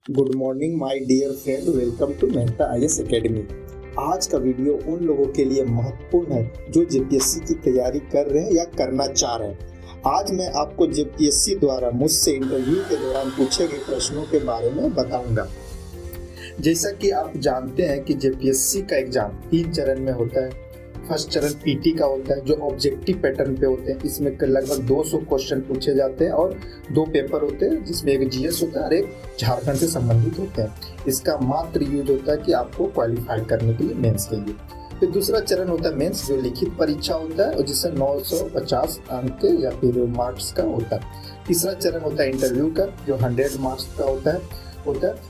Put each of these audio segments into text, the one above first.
Good morning my dear friend, welcome to Mehta IAS academy. आज का video उन लोगों के लिए महत्वपूर्ण है जो जेपीएससी की तैयारी कर रहे हैं या करना चाह रहे हैं। आज मैं आपको जेपीएससी द्वारा मुझसे इंटरव्यू के दौरान पूछे गए प्रश्नों के बारे में बताऊंगा। जैसा कि आप जानते हैं कि जेपीएससी का एग्जाम 3 चरण में होता है। फर्स्ट चरण पीटी का होता है जो ऑब्जेक्टिव पैटर्न पे होते हैं। इसमें लगभग 200 क्वेश्चन पूछे जाते हैं और 2 पेपर होते हैं जिसमें एक जीएस होता है और एक झारखंड से संबंधित होते हैं। इसका मात्र यूज होता है कि आपको क्वालिफाई करने के लिए मेंस के लिए। फिर दूसरा चरण होता है मेंस जो लिखित परीक्षा होता है और जिससे 950 अंक या फिर मार्क्स का होता है। तीसरा चरण होता है इंटरव्यू का जो 100 मार्क्स का होता है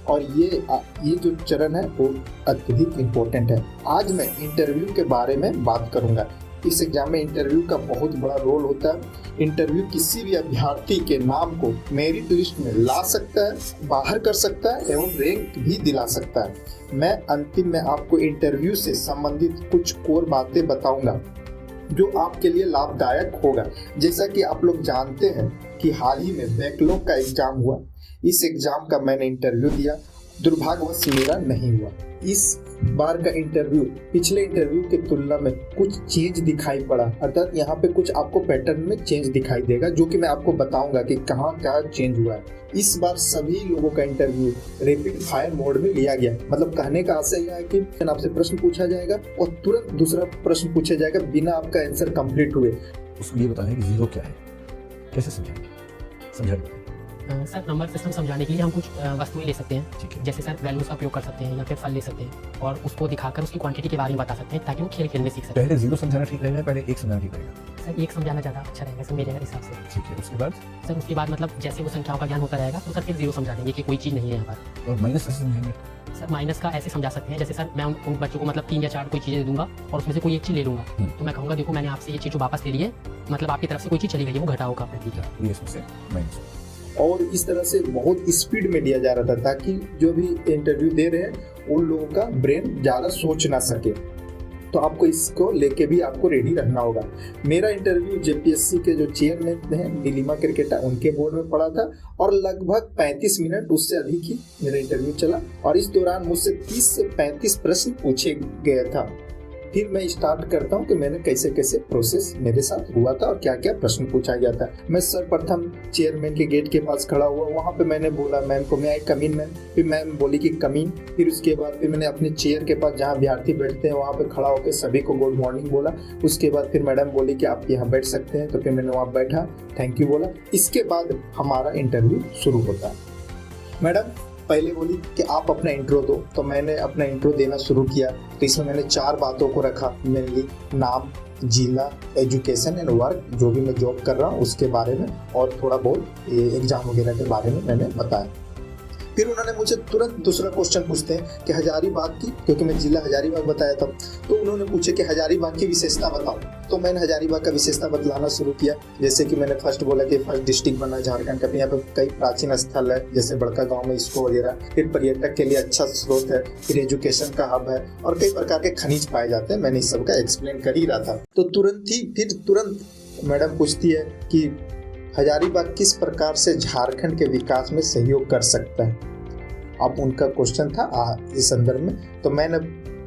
और ये जो चरण है वो अत्यधिक इम्पोर्टेंट है। आज मैं इंटरव्यू के बारे में बात करूंगा। इस एग्जाम में इंटरव्यू का बहुत बड़ा रोल होता है। इंटरव्यू किसी भी अभ्यर्थी के नाम को मेरिट लिस्ट में ला सकता है, बाहर कर सकता है एवं रैंक भी दिला सकता है। मैं अंतिम में आपको इंटरव्यू से संबंधित कुछ कोर बातें बताऊंगा जो आपके लिए लाभदायक होगा। जैसा कि आप लोग जानते हैं कि हाल ही में बैकलॉग का एग्जाम हुआ। इस एग्जाम का मैंने इंटरव्यू दिया, दुर्भाग्यवश मेरा नहीं हुआ। इस बार का इंटरव्यू पिछले इंटरव्यू की तुलना में कुछ चेंज दिखाई पड़ा, अर्थात यहाँ पे कुछ आपको पैटर्न में चेंज दिखाई देगा जो कि मैं आपको बताऊंगा कि कहाँ क्या चेंज हुआ है। इस बार सभी लोगों का इंटरव्यू रैपिड फायर मोड में लिया गया। मतलब कहने का आशय यह है कि आपसे प्रश्न पूछा जाएगा और तुरंत दूसरा प्रश्न पूछा जाएगा बिना आपका आंसर कंप्लीट हुए। उसको ये बताएं कि जीरो क्या है, कैसे समझाएंगे? समझाएंगे सर नंबर सिस्टम समझाने के लिए हम कुछ वस्तुएं ले सकते हैं, जैसे सर वैल्यूज का प्रयोग कर सकते हैं या फिर फल ले सकते हैं और उसको दिखाकर उसकी क्वांटिटी के बारे में बता सकते हैं ताकि वो खेल खेल में सीख सके। पहले जीरो समझाना ठीक रहेगा, पहले एक समझाना ठीक रहेगा? सर एक समझाना ज़्यादा अच्छा रहेगा सर मेरे हिसाब से। ठीक है, उसके बाद सर उसके बाद मतलब जैसे वो संख्याओं का ज्ञान होता रहेगा तो सर फिर जीरो समझा देंगे कि कोई चीज़ नहीं है यहाँ पर। और माइनस कैसे समझाएंगे? सर माइनस का ऐसे समझा सकते हैं जैसे सर मैं उन बच्चों को मतलब 3 या 4 कोई चीज़ें दे दूंगा और उसमें से कोई एक चीज़ ले लूंगा तो मैं कहूँगा देखो मैंने आपसे ये चीज़ जो वापस ले ली है, मतलब आपकी तरफ से कोई चीज़ चली गई है, वो घटाओ का ये इसमें से माइनस। और इस तरह से बहुत स्पीड में दिया जा रहा था ताकि जो भी इंटरव्यू दे रहे हैं उन लोगों का ब्रेन ज़्यादा सोच ना सके। तो आपको इसको लेके भी आपको रेडी रहना होगा। मेरा इंटरव्यू जेपीएससी के जो चेयरमैन हैं नीलिमा क्रिकेटा उनके बोर्ड में पड़ा था और लगभग 35 मिनट उससे अधिक ही मेरा इंटरव्यू चला और इस दौरान मुझसे 30 से 35 प्रश्न पूछे गया था। फिर मैं स्टार्ट करता हूँ कि मैंने कैसे कैसे प्रोसेस मेरे साथ हुआ था और क्या क्या प्रश्न पूछा गया था। मैं सर्वप्रथम चेयरमैन के गेट के पास खड़ा हुआ, वहाँ पे मैंने बोला मैम को मैं आई कमीन मैम। फिर मैम बोली कि कमीन। फिर उसके बाद फिर मैंने अपने चेयर के पास जहाँ अभ्यर्थी बैठते हैं वहाँ पे खड़ा होकर सभी को गुड मॉर्निंग बोला। उसके बाद फिर मैडम बोली कि आप यहाँ बैठ सकते हैं, तो फिर मैंने वहाँ बैठा, थैंक यू बोला। इसके बाद हमारा इंटरव्यू शुरू होता है। मैडम पहले बोली कि आप अपना इंट्रो दो, तो मैंने अपना इंट्रो देना शुरू किया। तो इसमें मैंने 4 बातों को रखा, मेनली नाम, जिला, एजुकेशन एंड वर्क, जो भी मैं जॉब कर रहा हूँ उसके बारे में, और थोड़ा बहुत एग्जाम वगैरह के बारे में मैंने बताया। फिर उन्होंने मुझे तुरंत दूसरा क्वेश्चन पूछते हैं कि हजारीबाग की, क्योंकि मैं जिला हजारीबाग बताया था, तो उन्होंने पूछे कि हजारीबाग की विशेषता बताओ। तो मैंने हजारीबाग का विशेषता बतलाना शुरू किया। जैसे कि मैंने फर्स्ट बोला कि फर्स्ट डिस्ट्रिक्ट बना झारखंड का, यहाँ पे कई प्राचीन स्थल है जैसे बड़का गांव में इसको वगैरह, फिर पर्यटक के लिए अच्छा स्रोत है, फिर एजुकेशन का हब है और कई प्रकार के खनिज पाए जाते हैं। मैंने इस सब का एक्सप्लेन कर ही रहा था। तो तुरंत मैडम पूछती है कि हजारीबाग किस प्रकार से झारखंड के विकास में सहयोग कर सकता है। अब उनका क्वेश्चन था इस संदर्भ में, तो मैंने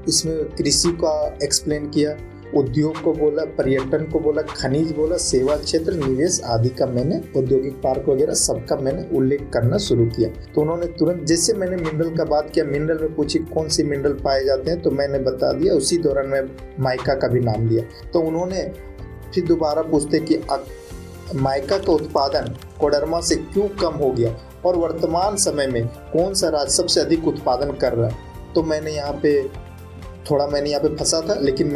इसमें कृषि का एक्सप्लेन किया, उद्योग को बोला, पर्यटन को बोला, खनिज बोला, सेवा क्षेत्र, निवेश आदि का मैंने, औद्योगिक पार्क वगैरह सबका मैंने उल्लेख करना शुरू किया। तो उन्होंने तुरंत, जैसे मैंने मिनरल का बात किया, मिनरल में पूछी कौन सी मिनरल पाए जाते हैं, तो मैंने बता दिया। उसी दौरान मैं माइका का भी नाम लिया। तो उन्होंने फिर दोबारा पूछते कि माइका का उत्पादन कोडरमा से क्यों कम हो गया और वर्तमान समय में कौन सा राज्य सबसे अधिक उत्पादन कर रहा है। तो मैंने यहाँ पे फंसा था, लेकिन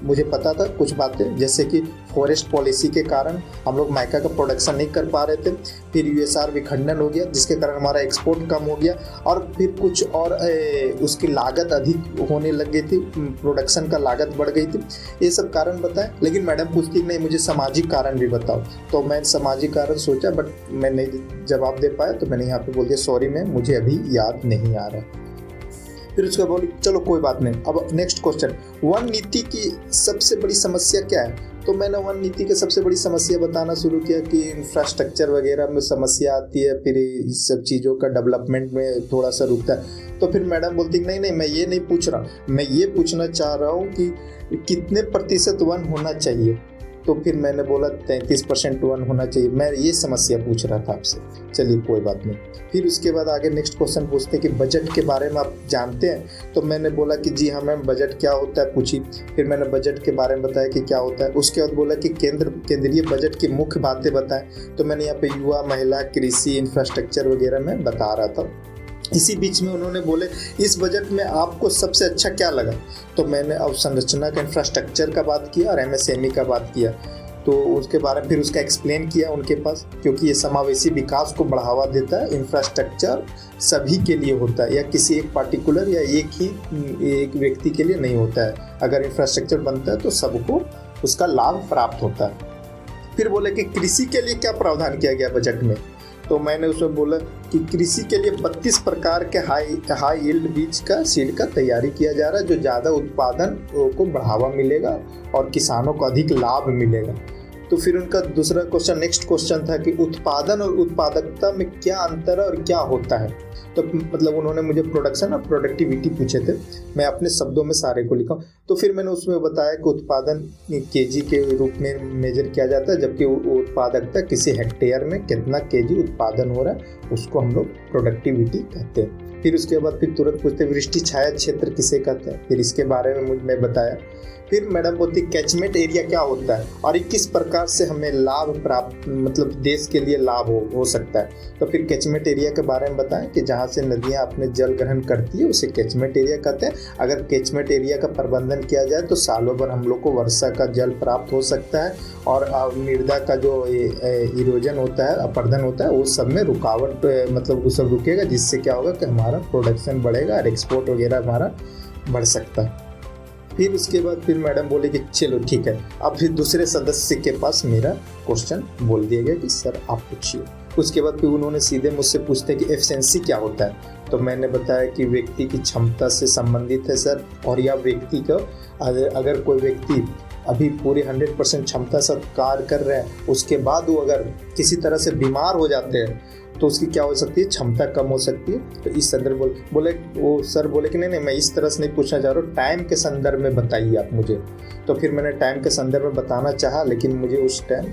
मुझे पता था कुछ बातें, जैसे कि फॉरेस्ट पॉलिसी के कारण हम लोग माइका का प्रोडक्शन नहीं कर पा रहे थे। फिर यूएसआर विखंडन हो गया जिसके कारण हमारा एक्सपोर्ट कम हो गया और फिर कुछ और उसकी लागत अधिक होने लग गई थी, प्रोडक्शन का लागत बढ़ गई थी। ये सब कारण बताएं, लेकिन मैडम पूछती नहीं मुझे सामाजिक कारण भी बताओ। तो मैं सामाजिक कारण सोचा बट मैं नहीं जवाब दे पाया, तो मैंने यहाँ पे बोल दिया सॉरी मैम मुझे अभी याद नहीं आ रहा। फिर उसके बाद बोली चलो कोई बात नहीं, अब नेक्स्ट क्वेश्चन, वन नीति की सबसे बड़ी समस्या क्या है? तो मैंने वन नीति की सबसे बड़ी समस्या बताना शुरू किया कि इंफ्रास्ट्रक्चर वगैरह में समस्या आती है, फिर इस सब चीज़ों का डेवलपमेंट में थोड़ा सा रुकता है। तो फिर मैडम बोलती नहीं मैं ये नहीं पूछ रहा, मैं ये पूछना चाह रहा हूँ कि कितने प्रतिशत वन होना चाहिए। तो फिर मैंने बोला 33% वन होना चाहिए, मैं ये समस्या पूछ रहा था आपसे। चलिए कोई बात नहीं। फिर उसके बाद आगे नेक्स्ट क्वेश्चन पूछते कि बजट के बारे में आप जानते हैं? तो मैंने बोला कि जी हाँ मैम, बजट क्या होता है पूछी। फिर मैंने बजट के बारे में बताया कि क्या होता है। उसके बाद बोला कि केंद्रीय बजट की मुख्य बातें बताएं। तो मैंने यहाँ पे युवा, महिला, कृषि, इंफ्रास्ट्रक्चर वगैरह में बता रहा था। इसी बीच में उन्होंने बोले इस बजट में आपको सबसे अच्छा क्या लगा? तो मैंने अवसंरचना का, इंफ्रास्ट्रक्चर का बात किया और एमएसएमई का बात किया। तो उसके बारे में फिर उसका एक्सप्लेन किया उनके पास, क्योंकि ये समावेशी विकास को बढ़ावा देता है। इंफ्रास्ट्रक्चर सभी के लिए होता है, या किसी एक पार्टिकुलर या एक व्यक्ति के लिए नहीं होता है। अगर इंफ्रास्ट्रक्चर बनता है तो सबको उसका लाभ प्राप्त होता है। फिर बोले कि कृषि के लिए क्या प्रावधान किया गया बजट में? तो मैंने उसमें बोला कि कृषि के लिए 32 प्रकार के हाई यील्ड बीज का सीड का तैयारी किया जा रहा है, जो ज़्यादा उत्पादन को बढ़ावा मिलेगा और किसानों को अधिक लाभ मिलेगा। तो फिर उनका दूसरा क्वेश्चन, नेक्स्ट क्वेश्चन था कि उत्पादन और उत्पादकता में क्या अंतर है और क्या होता है? तो मतलब उन्होंने मुझे प्रोडक्शन और प्रोडक्टिविटी पूछे थे, मैं अपने शब्दों में सारे को लिखा। तो फिर मैंने उसमें बताया कि उत्पादन केजी के रूप में मेजर किया जाता है, जबकि उत्पादकता किसी हेक्टेयर में कितना केजी उत्पादन हो रहा है उसको हम लोग प्रोडक्टिविटी कहते हैं। फिर उसके बाद फिर तुरंत पूछते वृष्टि छाया क्षेत्र किसे कहते हैं? फिर इसके बारे में मैं बताया। फिर मैडम बोलती कैचमेंट एरिया क्या होता है और किस प्रकार से हमें लाभ प्राप्त, मतलब देश के लिए लाभ हो सकता है। तो फिर कैचमेंट एरिया के बारे में बताएं कि जहाँ से नदियाँ अपने जल ग्रहण करती है उसे कैचमेंट एरिया कहते हैं। अगर कैचमेंट एरिया का प्रबंधन किया जाए तो सालों भर हम लोग को वर्षा का जल प्राप्त हो सकता है और मृदा का जो इरोजन होता है, अपरदन होता है, वो सब में रुकावट, मतलब वो सब रुकेगा, जिससे क्या होगा कि हमारा प्रोडक्शन बढ़ेगा और एक्सपोर्ट वगैरह हमारा बढ़ सकता है। फिर उसके बाद फिर मैडम बोले कि चलो ठीक है। अब फिर दूसरे सदस्य के पास मेरा क्वेश्चन बोल दिया गया कि सर आप पूछिए। उसके बाद फिर उन्होंने सीधे मुझसे पूछते कि एफिशिएंसी क्या होता है? तो मैंने बताया कि व्यक्ति की क्षमता से संबंधित है सर, और यह व्यक्ति का अगर कोई व्यक्ति अभी पूरी 100% क्षमता से कार्य कर रहे हैं, उसके बाद वो अगर किसी तरह से बीमार हो जाते हैं तो उसकी क्या हो सकती है, क्षमता कम हो सकती है। तो इस संदर्भ बोले वो सर बोले कि नहीं मैं इस तरह से नहीं पूछना चाह रहा हूँ, टाइम के संदर्भ में बताइए आप मुझे। तो फिर मैंने टाइम के संदर्भ में बताना चाहा, लेकिन मुझे उस टाइम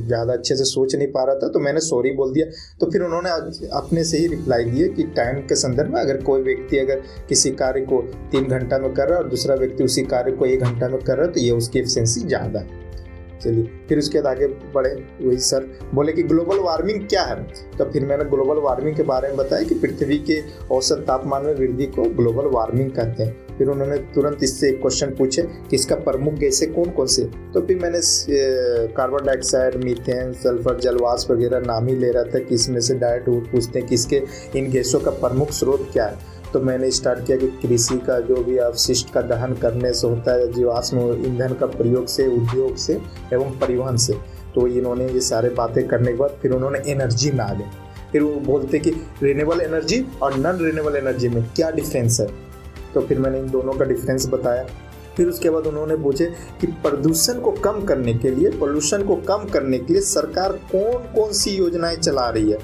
ज़्यादा अच्छे से सोच नहीं पा रहा था, तो मैंने सॉरी बोल दिया। तो फिर उन्होंने अपने से ही रिप्लाई दिए कि टाइम के संदर्भ में अगर कोई व्यक्ति अगर किसी कार्य को 3 घंटा में कर रहा है और दूसरा व्यक्ति उसी कार्य को 1 घंटा में कर रहा है तो ये उसकी एफिशिएंसी ज़्यादा है। चलिए फिर उसके बाद आगे बढ़े। वही सर बोले कि ग्लोबल वार्मिंग क्या है? तो फिर मैंने ग्लोबल वार्मिंग के बारे में बताया कि पृथ्वी के औसत तापमान में वृद्धि को ग्लोबल वार्मिंग कहते हैं। फिर उन्होंने तुरंत इससे एक क्वेश्चन पूछे कि इसका प्रमुख गैसें कौन कौन से? तो फिर मैंने कार्बन डाइऑक्साइड, मीथेन, सल्फर, जलवाष्प वगैरह नाम ही ले रहा था कि इसमें से डायरेक्ट पूछते हैं कि इसके इन गैसों का प्रमुख स्रोत क्या है। तो मैंने स्टार्ट किया कि कृषि का जो भी अवशिष्ट का दहन करने से होता है, जीवाश्म ईंधन का प्रयोग से, उद्योग से एवं परिवहन से। तो इन्होंने ये सारे बातें करने के बाद फिर उन्होंने एनर्जी में आ गए। फिर वो बोलते कि रिन्यूएबल एनर्जी और नॉन रिन्यूएबल एनर्जी में क्या डिफरेंस है? तो फिर मैंने इन दोनों का डिफरेंस बताया। फिर उसके बाद उन्होंने पूछे कि प्रदूषण को कम करने के लिए, पोल्यूशन को कम करने के लिए सरकार कौन कौन सी योजनाएं चला रही है?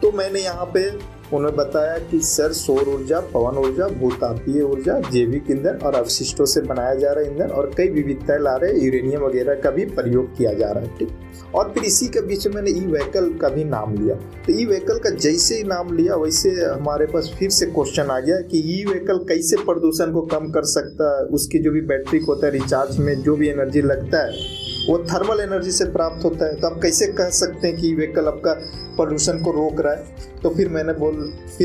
तो मैंने यहाँ पे उन्होंने बताया कि सर सौर ऊर्जा, पवन ऊर्जा, भूतापीय ऊर्जा, जैविक ईंधन और अवशिष्टों से बनाया जा रहा ईंधन और कई विविधताएं ला रहे, यूरेनियम वगैरह का भी प्रयोग किया जा रहा है। ठीक। और फिर इसी के बीच में मैंने ई व्हीकल का भी नाम लिया। तो ई व्हीकल का जैसे ही नाम लिया वैसे हमारे पास फिर से क्वेश्चन आ गया कि ई व्हीकल कैसे प्रदूषण को कम कर सकता है? उसकी जो भी बैटरी होता है, रिचार्ज में जो भी एनर्जी लगता है वो थर्मल एनर्जी से प्राप्त होता है। तो आप कैसे कह सकते हैं कि ई व्हीकल आपका प्रदूषण को रोक रहा है? तो फिर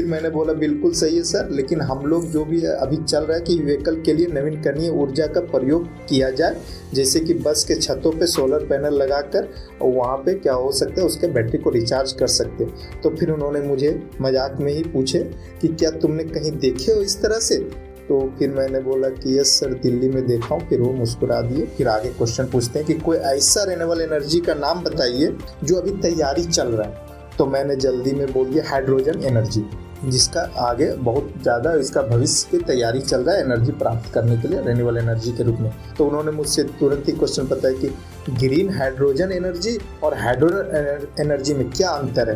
मैंने बोला बिल्कुल सही है सर, लेकिन हम लोग जो भी है अभी चल रहा है कि व्हीकल के लिए नवीकरणीय ऊर्जा का प्रयोग किया जाए, जैसे कि बस के छतों पे सोलर पैनल लगाकर वहाँ पे क्या हो सकता है उसके बैटरी को रिचार्ज कर सकते हैं। तो फिर उन्होंने मुझे मजाक में ही पूछे कि क्या तुमने कहीं देखे हो इस तरह से? तो फिर मैंने बोला कि यस सर, दिल्ली में देखा हूँ। फिर वो मुस्कुरा दिए। फिर आगे क्वेश्चन पूछते हैं कि कोई ऐसा रिन्यूएबल एनर्जी का नाम बताइए जो अभी तैयारी चल रहा है। तो मैंने जल्दी में बोल दिया हाइड्रोजन एनर्जी। जिसका आगे बहुत ज़्यादा इसका भविष्य की तैयारी चल रहा है एनर्जी प्राप्त करने के लिए रिन्यूएबल एनर्जी के रूप में। तो उन्होंने मुझसे तुरंत ही क्वेश्चन पूछा कि ग्रीन हाइड्रोजन एनर्जी और हाइड्रोजन एनर्जी में क्या अंतर है।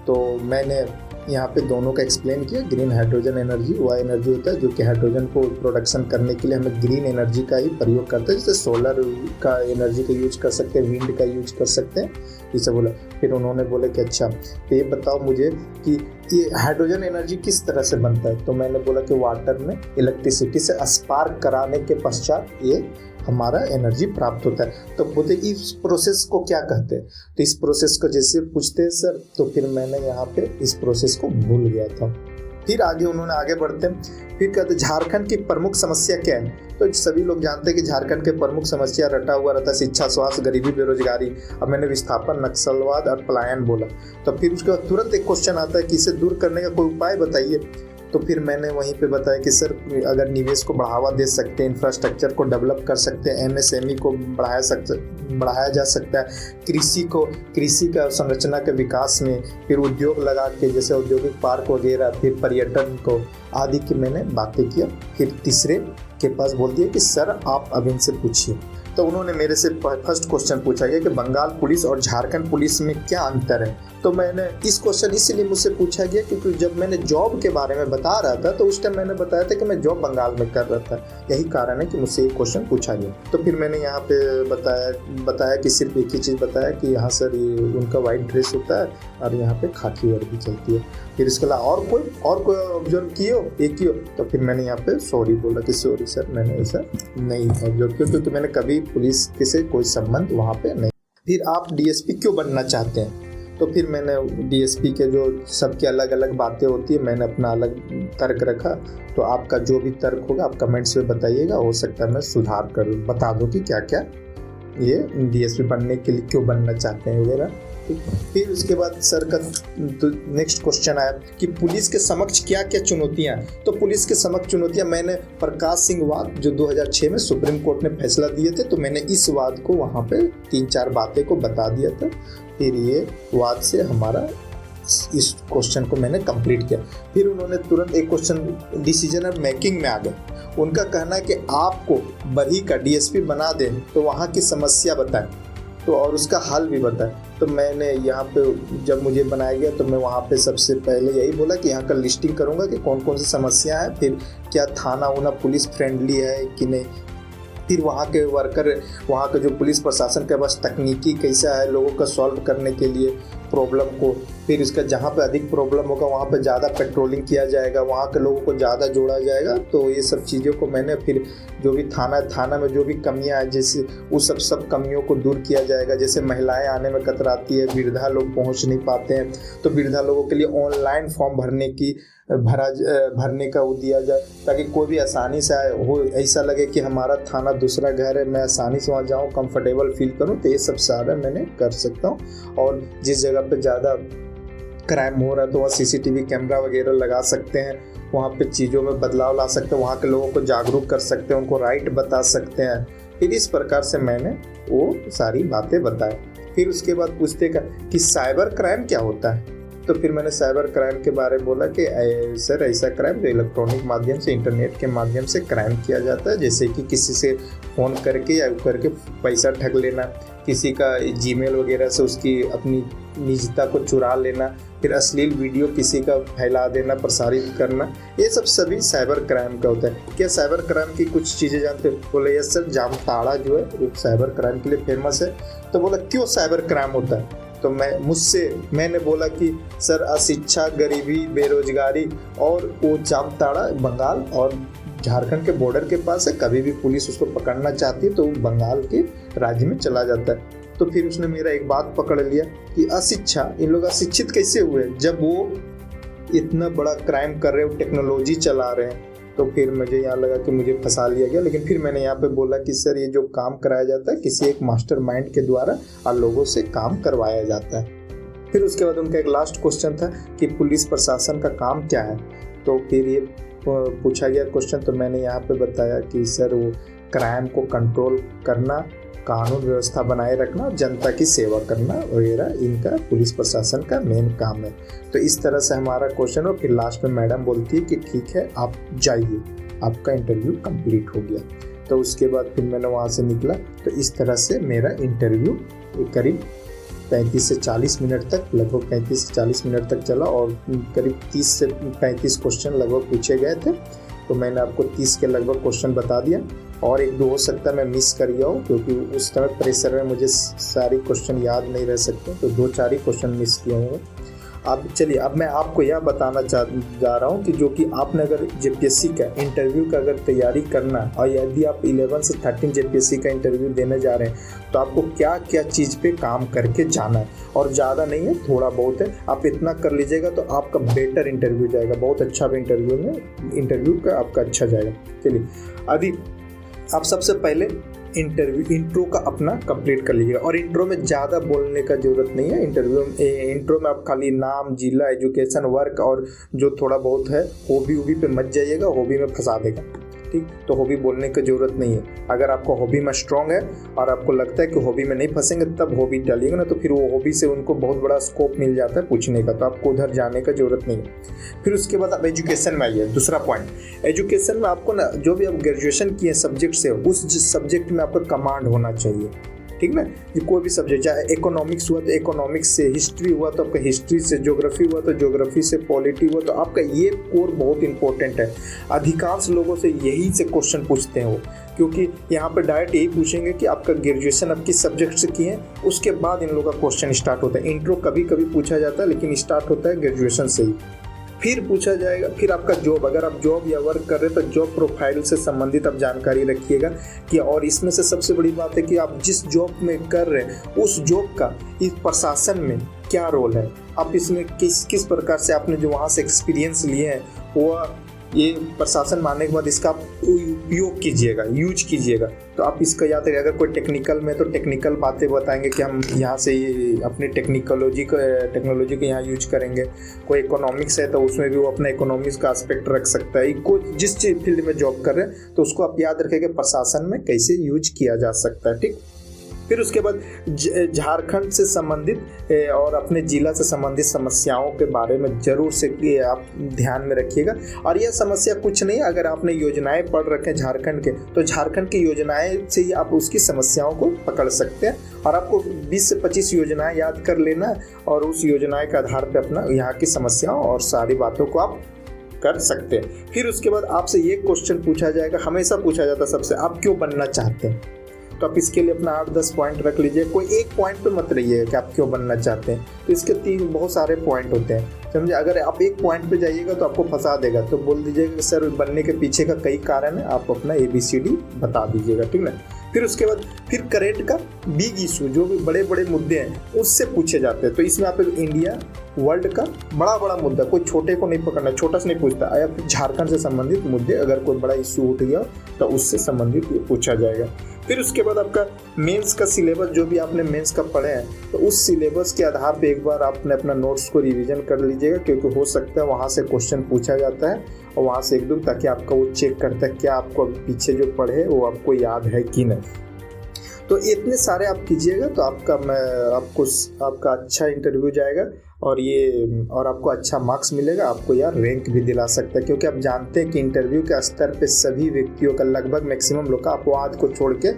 तो मैंने यहाँ पे दोनों का एक्सप्लेन किया। ग्रीन हाइड्रोजन एनर्जी वह एनर्जी होता है जो कि हाइड्रोजन को प्रोडक्शन करने के लिए हमें ग्रीन एनर्जी का ही प्रयोग करते हैं, जैसे सोलर का एनर्जी का यूज कर सकते हैं, विंड का यूज कर सकते हैं, ये सब बोला। फिर उन्होंने बोला कि अच्छा तो ये बताओ मुझे कि ये हाइड्रोजन एनर्जी किस तरह से बनता है। तो मैंने बोला कि वाटर में इलेक्ट्रिसिटी से स्पार्क कराने के पश्चात ये हमारा एनर्जी प्राप्त होता है। तो बोलते इस प्रोसेस को क्या कहते हैं। तो इस प्रोसेस को जैसे पूछते हैं सर, तो फिर मैंने यहाँ पे इस प्रोसेस को भूल गया था। फिर आगे उन्होंने आगे बढ़ते हैं, फिर कहते झारखंड की प्रमुख समस्या क्या है। तो सभी लोग जानते हैं कि झारखंड के प्रमुख समस्या रटा हुआ रहता है शिक्षा, स्वास्थ्य, गरीबी, बेरोजगारी। अब मैंने विस्थापन, नक्सलवाद और पलायन बोला। तो फिर उसके बाद तुरंत एक क्वेश्चन आता है कि इसे दूर करने का कोई उपाय बताइए। तो फिर मैंने वहीं पे बताया कि सर अगर निवेश को बढ़ावा दे सकते हैं, इंफ्रास्ट्रक्चर को डेवलप कर सकते हैं, एमएसएमई को बढ़ाया जा सकता है, कृषि का संरचना के विकास में, फिर उद्योग लगा के जैसे औद्योगिक पार्क वगैरह, फिर पर्यटन को आदि की मैंने बातें किया। फिर तीसरे के पास बोल दिया कि सर आप अब इनसे पूछिए। तो उन्होंने मेरे से फर्स्ट क्वेश्चन पूछा गया कि बंगाल पुलिस और झारखंड पुलिस में क्या अंतर है। तो मैंने इस क्वेश्चन इसलिए मुझसे पूछा गया क्योंकि जब मैंने जॉब के बारे में बता रहा था तो उस टाइम मैंने बताया था कि मैं जॉब बंगाल में कर रहा था, यही कारण है कि मुझसे ये क्वेश्चन पूछा गया। तो फिर मैंने यहाँ पे बताया कि सिर्फ एक ही चीज़ बताया कि यहाँ सर ये उनका वाइट ड्रेस होता है और यहाँ पे खाकी वर्दी चलती है। फिर इसके अलावा और कोई ऑब्जर्व किए हो, एक ही हो। तो फिर मैंने यहाँ पे सॉरी बोला कि सॉरी सर मैंने ऐसा नहीं ऑब्जर्व किया क्योंकि मैंने कभी पुलिस से कोई संबंध वहाँ पे नहीं। फिर आप डीएसपी क्यों बनना चाहते हैं। तो फिर मैंने डीएसपी के जो सबके अलग अलग बातें होती है, मैंने अपना अलग तर्क रखा। तो आपका जो भी तर्क होगा आप कमेंट्स में बताइएगा, हो सकता है मैं सुधार कर बता दूं कि क्या क्या ये डीएसपी बनने के लिए क्यों बनना चाहते हैं वगैरह। फिर उसके बाद सर का नेक्स्ट क्वेश्चन आया कि पुलिस के समक्ष क्या क्या चुनौतियां। तो पुलिस के समक्ष चुनौतियां मैंने प्रकाश सिंह वाद जो 2006 में सुप्रीम कोर्ट ने फैसला दिए थे, तो मैंने इस वाद को वहाँ पे 3-4 बातें को बता दिया था। फिर ये वाद से हमारा इस क्वेश्चन को मैंने कंप्लीट किया। फिर उन्होंने तुरंत एक क्वेश्चन डिसीजन मेकिंग में आ गए। उनका कहना है कि आपको बरी का डीएसपी बना दें तो वहाँ की समस्या बताएं तो और उसका हल भी बताएं। तो मैंने यहाँ पे जब मुझे बनाया गया तो मैं वहाँ पे सबसे पहले यही बोला कि यहाँ का लिस्टिंग करूँगा कि कौन कौन सी समस्या है, फिर क्या थाना उना पुलिस फ्रेंडली है कि नहीं, फिर वहाँ के वर्कर, वहाँ का जो पुलिस प्रशासन के पास तकनीकी कैसा है लोगों का सॉल्व करने के लिए प्रॉब्लम को, फिर इसका जहाँ पे अधिक प्रॉब्लम होगा वहाँ पे ज़्यादा पेट्रोलिंग किया जाएगा, वहाँ के लोगों को ज़्यादा जोड़ा जाएगा। तो ये सब चीज़ों को मैंने फिर जो भी थाना में जो भी कमियाँ हैं जैसे उस सब कमियों को दूर किया जाएगा। जैसे महिलाएं आने में कतराती है, वृद्धा लोग पहुँच नहीं पाते हैं, तो वृद्धा लोगों के लिए ऑनलाइन फॉर्म भरने का वो दिया जाए ताकि कोई भी आसानी से आए, हो ऐसा लगे कि हमारा थाना दूसरा घर है, मैं आसानी से वहाँ जाऊँ, कंफर्टेबल फील करूँ। तो ये सब सारा मैंने कर सकता हूँ। और जिस जगह पे ज़्यादा क्राइम हो रहा है तो वहाँ सीसीटीवी कैमरा वगैरह लगा सकते हैं, वहाँ पे चीज़ों में बदलाव ला सकते हैं, वहाँ के लोगों को जागरूक कर सकते हैं, उनको राइट बता सकते हैं। फिर इस प्रकार से मैंने वो सारी बातें बताई। फिर उसके बाद पूछते कि साइबर क्राइम क्या होता है। तो फिर मैंने साइबर क्राइम के बारे में बोला कि सर ऐसा क्राइम जो इलेक्ट्रॉनिक माध्यम से, इंटरनेट के माध्यम से क्राइम किया जाता है, जैसे कि किसी से फ़ोन करके या करके पैसा ठग लेना, किसी का जीमेल वगैरह से उसकी अपनी निजता को चुरा लेना, फिर अश्लील वीडियो किसी का फैला देना, प्रसारित करना, ये सब सभी साइबर क्राइम का होता है। क्या साइबर क्राइम की कुछ चीज़ें जानते हो। बोले यस सर, जामताड़ा जो है वो साइबर क्राइम के लिए फेमस है। तो बोला क्यों साइबर क्राइम होता है। तो मैंने बोला कि सर अशिक्षा, गरीबी, बेरोजगारी, और वो जामताड़ा बंगाल और झारखंड के बॉर्डर के पास है, कभी भी पुलिस उसको पकड़ना चाहती है तो वो बंगाल के राज्य में चला जाता है। तो फिर उसने मेरा एक बात पकड़ लिया कि अशिक्षा, इन लोग अशिक्षित कैसे हुए जब वो इतना बड़ा क्राइम कर रहे हो, टेक्नोलॉजी चला रहे हैं। तो फिर मुझे यहाँ लगा कि मुझे फंसा लिया गया। लेकिन फिर मैंने यहाँ पे बोला कि सर ये जो काम कराया जाता है किसी एक मास्टरमाइंड के द्वारा और लोगों से काम करवाया जाता है। फिर उसके बाद उनका एक लास्ट क्वेश्चन था कि पुलिस प्रशासन का काम क्या है। तो फिर ये पूछा गया क्वेश्चन, तो मैंने यहाँ पे बताया कि सर वो क्राइम को कंट्रोल करना, कानून व्यवस्था बनाए रखना, जनता की सेवा करना वगैरह इनका पुलिस प्रशासन का मेन काम है। तो इस तरह से हमारा क्वेश्चन हो। फिर लास्ट में मैडम बोलती है कि ठीक है आप जाइए, आपका इंटरव्यू कंप्लीट हो गया। तो उसके बाद फिर मैंने वहाँ से निकला। तो इस तरह से मेरा इंटरव्यू करीब 35 से 40 मिनट तक, लगभग 35 से 40 मिनट तक चला और करीब 30 से 35 क्वेश्चन लगभग पूछे गए थे। तो मैंने आपको 30 के लगभग क्वेश्चन बता दिया और एक दो हो सकता है मैं मिस कर गया हूँ, क्योंकि उस समय प्रेशर में मुझे सारी क्वेश्चन याद नहीं रह सकते, तो 2-4 ही क्वेश्चन मिस किए होंगे। अब चलिए, अब मैं आपको यह बताना जा रहा हूँ कि जो कि आपने अगर जेपीएससी का इंटरव्यू का अगर तैयारी करना और यदि आप 11 से 13 जेपीएससी का इंटरव्यू देने जा रहे हैं तो आपको क्या क्या चीज़ पे काम करके जाना है। और ज़्यादा नहीं है, थोड़ा बहुत है, आप इतना कर लीजिएगा तो आपका बेटर इंटरव्यू जाएगा, बहुत अच्छा इंटरव्यू का आपका अच्छा जाएगा। चलिए, अभी आप सबसे पहले इंट्रो का अपना कंप्लीट कर लीजिएगा। और इंट्रो में ज़्यादा बोलने का ज़रूरत नहीं है। इंट्रो में आप खाली नाम, जिला, एजुकेशन, वर्क और जो थोड़ा बहुत है हॉबी पे मत जाइएगा, हॉबी में फंसा देगा। ठीक, तो हॉबी बोलने की ज़रूरत नहीं है। अगर आपको हॉबी में स्ट्रांग है और आपको लगता है कि हॉबी में नहीं फंसेंगे तब हॉबी डालिएगा ना, तो फिर वो हॉबी से उनको बहुत बड़ा स्कोप मिल जाता है पूछने का, तो आपको उधर जाने का ज़रूरत नहीं है। फिर उसके बाद आप एजुकेशन में आइए। दूसरा पॉइंट, एजुकेशन में आपको ना जो भी आप ग्रेजुएशन किए सब्जेक्ट से, उस सब्जेक्ट में आपका कमांड होना चाहिए। ठीक ना, ये कोई भी सब्जेक्ट, चाहे इकोनॉमिक्स हुआ तो इकोनॉमिक्स से, हिस्ट्री हुआ तो आपका हिस्ट्री से, ज्योग्राफी हुआ तो ज्योग्राफी से, पॉलिटी हुआ तो आपका ये कोर बहुत इंपॉर्टेंट है। अधिकांश लोगों से यही से क्वेश्चन पूछते हैं वो, क्योंकि यहाँ पर डायरेक्ट यही पूछेंगे कि आपका ग्रेजुएशन आप किस सब्जेक्ट से किए हैं, उसके बाद इन लोगों का क्वेश्चन स्टार्ट होता है। इंट्रो कभी कभी पूछा जाता है लेकिन स्टार्ट होता है ग्रेजुएशन से ही। फिर पूछा जाएगा, फिर आपका जॉब, अगर आप जॉब या वर्क कर रहे हैं तो जॉब प्रोफाइल से संबंधित आप जानकारी रखिएगा कि, और इसमें से सबसे बड़ी बात है कि आप जिस जॉब में कर रहे हैं उस जॉब का इस प्रशासन में क्या रोल है, आप इसमें किस प्रकार से आपने जो वहाँ से एक्सपीरियंस लिए हैं वो ये प्रशासन मानने के बाद इसका उपयोग कीजिएगा, यूज कीजिएगा। तो आप इसका याद रखिए। अगर कोई टेक्निकल में तो टेक्निकल बातें बताएंगे कि हम यहाँ से ये अपनी टेक्नोलॉजी को यहाँ यूज करेंगे। कोई इकोनॉमिक्स है तो उसमें भी वो अपना इकोनॉमिक्स का एस्पेक्ट रख सकता है। कोई जिस फील्ड में जॉब कर रहे हैं तो उसको आप याद रखें कि प्रशासन में कैसे यूज किया जा सकता है। ठीक, फिर उसके बाद झारखंड से संबंधित और अपने जिला से संबंधित समस्याओं के बारे में जरूर से आप ध्यान में रखिएगा। और यह समस्या कुछ नहीं, अगर आपने योजनाएं पढ़ रखे हैं झारखंड के तो झारखंड की योजनाएं से ही आप उसकी समस्याओं को पकड़ सकते हैं। और आपको 20 से 25 योजनाएं याद कर लेना और उस योजनाएं के आधार पर अपना यहाँ की समस्याओं और सारी बातों को आप कर सकते हैं। फिर उसके बाद आपसे ये क्वेश्चन पूछा जाएगा, हमेशा पूछा जाता है सबसे, आप क्यों बनना चाहते हैं। तो आप इसके लिए अपना 8-10 पॉइंट रख लीजिए। कोई एक पॉइंट पे मत रहिए कि आप क्यों बनना चाहते हैं, तो इसके बहुत सारे पॉइंट होते हैं, समझे। अगर आप एक पॉइंट पे जाइएगा तो आपको फंसा देगा, तो बोल दीजिएगा कि सर बनने के पीछे का कई कारण है, आप अपना ABCD बता दीजिएगा। ठीक ना। फिर उसके बाद फिर करेंट का बिग इशू, जो भी बड़े बड़े मुद्दे हैं उससे पूछे जाते हैं। तो इसमें आप इंडिया वर्ल्ड का बड़ा मुद्दा, कोई छोटे को नहीं पकड़ना, छोटा से नहीं पूछता। या फिर झारखंड से संबंधित मुद्दे, अगर कोई बड़ा इशू उठ गया तो उससे संबंधित ये पूछा जाएगा। फिर उसके बाद आपका मेंस का सिलेबस, जो भी आपने मेंस का पढ़े हैं तो उस सिलेबस के आधार पे एक बार आपने अपना नोट्स को रिवीजन कर लीजिएगा, क्योंकि हो सकता है वहाँ से क्वेश्चन पूछा जाता है और वहाँ से एकदम, ताकि आपका वो चेक करता है क्या आपको पीछे जो पढ़े वो आपको याद है कि नहीं। तो इतने सारे आप कीजिएगा तो आपका अच्छा इंटरव्यू जाएगा और आपको अच्छा मार्क्स मिलेगा। आपको यार रैंक भी दिला सकता है, क्योंकि आप जानते हैं कि इंटरव्यू के स्तर पे सभी व्यक्तियों का, लगभग मैक्सिमम लोग का, अपवाद को छोड़ के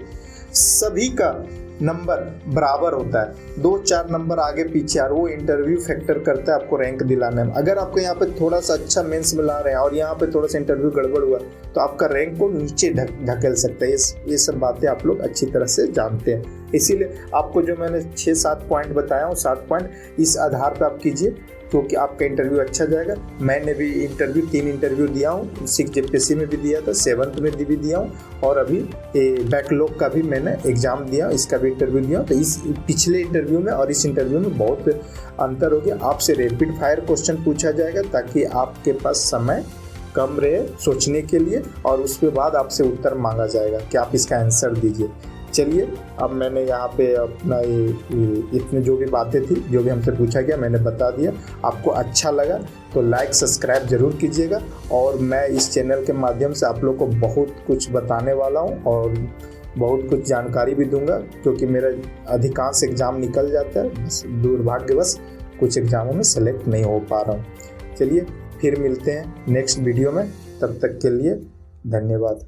सभी का नंबर बराबर होता है। 2-4 नंबर आगे पीछे, और वो इंटरव्यू फैक्टर करता है आपको रैंक दिलाने में। अगर आपको यहाँ पे थोड़ा सा अच्छा मेंस में ला रहे हैं और यहाँ पे थोड़ा सा इंटरव्यू गड़बड़ हुआ तो आपका रैंक को नीचे ढकेल सकता है। ये सब बातें आप लोग अच्छी तरह से जानते हैं। इसीलिए आपको जो मैंने 6-7 पॉइंट बताया हूँ, 7 पॉइंट इस आधार पर आप कीजिए, क्योंकि आपका इंटरव्यू अच्छा जाएगा। मैंने भी 3 इंटरव्यू दिया हूँ, 6 जेपीएससी में भी दिया था, 7th में भी दिया हूँ, और अभी बैकलॉग का भी मैंने एग्ज़ाम दिया, इसका भी इंटरव्यू दिया। तो इस पिछले इंटरव्यू में और इस इंटरव्यू में बहुत अंतर हो गया। आपसे रैपिड फायर क्वेश्चन पूछा जाएगा ताकि आपके पास समय कम रहे सोचने के लिए, और उसके बाद आपसे उत्तर मांगा जाएगा कि आप इसका आंसर दीजिए। चलिए, अब मैंने यहाँ पे अपना इतने जो भी बातें थी, जो भी हमसे पूछा गया, मैंने बता दिया। आपको अच्छा लगा तो लाइक सब्सक्राइब ज़रूर कीजिएगा। और मैं इस चैनल के माध्यम से आप लोग को बहुत कुछ बताने वाला हूँ, और बहुत कुछ जानकारी भी दूंगा, क्योंकि मेरा अधिकांश एग्ज़ाम निकल जाता है, बस दुर्भाग्यवश कुछ एग्ज़ामों में सेलेक्ट नहीं हो पा रहा हूँ। चलिए फिर मिलते हैं नेक्स्ट वीडियो में, तब तक के लिए धन्यवाद।